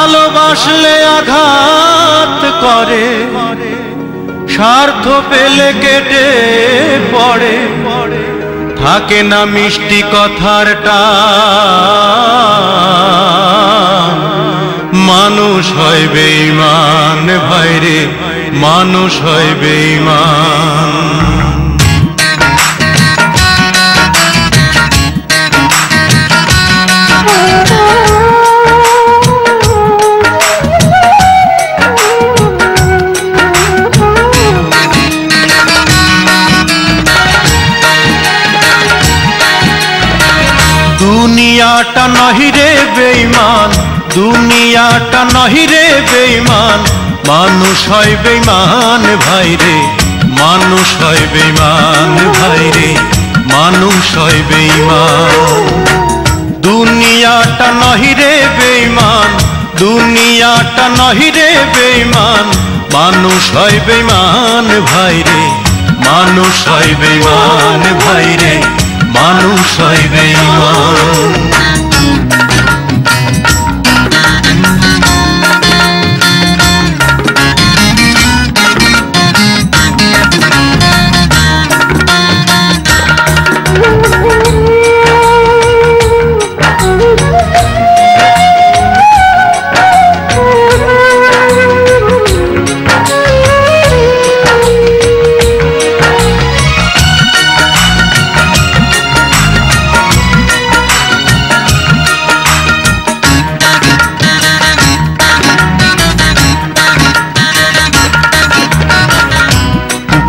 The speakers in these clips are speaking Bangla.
ভালোবাসলে আঘাত করে, স্বার্থ পেলে কেটে পড়ে, থাকে না মিষ্টি কথার টান। মানুষ হয় বেঈমান ভাইরে, মানুষ হয় বেঈমান। দুনিয়াটা নহি রে বেঈমান, দুনিয়াটা নহি রে বেঈমান, মানুষ হয় বেঈমান ভাইরে, মানুষ হয় বেঈমান ভাইরে, মানুষ হয় বেঈমান। দুনিয়াটা নহি রে বেঈমান, দুনিয়াটা নহি রে বেঈমান, মানুষ হয় বেঈমান ভাইরে, মানুষ হয় বেঈমান ভাইরে, মানুষ হয় বেঈমান।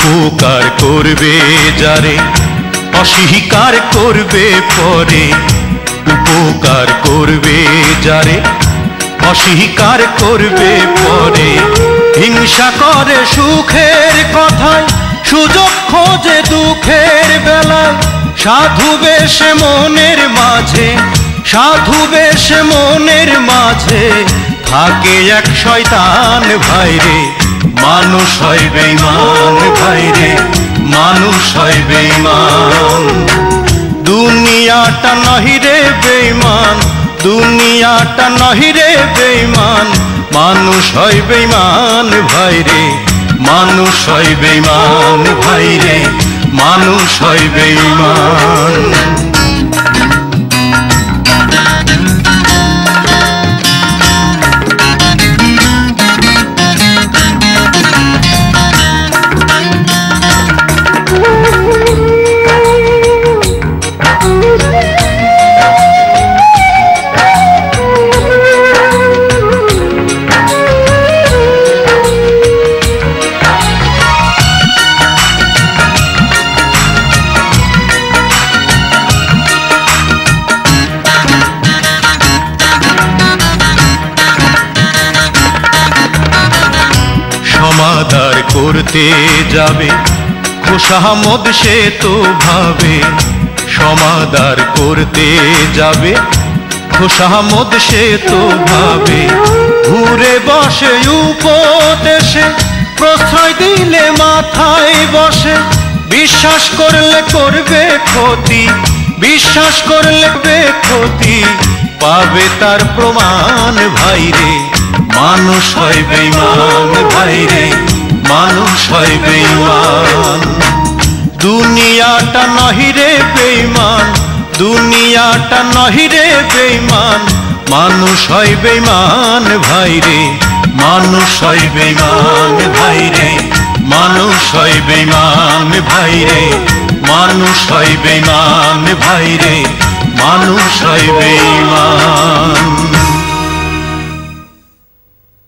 উপকার করবে যারে, অস্বীকার করবে পরে, উপকার করবে যারে, অস্বীকার করবে পরে, হিংসা করে সুখের কথায়, সুযোগ খোঁজে দুঃখের বেলায়, সাধু বেশে মনের মাঝে, সাধু বেশে মনের মাঝে, থাকে এক শয়তান ভাইরে, মানুষ হয় বেঈমান ভাইরে, মানুষ হয় বেঈমান। দুনিয়াটা নহি রে বেঈমান, দুনিয়াটা নহি রে বেঈমান, মানুষ হয় বেঈমান ভাইরে, মানুষ হয় বেঈমান ভাইরে, মানুষ হয় বেঈমান। সমাদার করতে যাবে খোশামদ সে তো ভাবে, সমাদার করতে যাবে খোশামদ সে তো ভাবে, ঘুরে বসে উপদেশে প্রশ্রয় দিলে মাথায় বসে, বিশ্বাস করলে করবে ক্ষতি, বিশ্বাস করলে ক্ষতি, পাবে তার প্রমাণ ভাইরে, মানুষ হয় বেঈমান ভাইরে, মানুষ হয় বেঈমান। দুনিয়াটা নহি রে বেঈমান, দুনিয়াটা নহি রে বেঈমান, মানুষ হয় বেঈমান ভাইরে, মানুষ হয় বেঈমান ভাইরে, মানুষ হয় বেঈমান ভাইরে, মানুষ হয় বেঈমান ভাইরে, মানুষ হয় বেঈমান।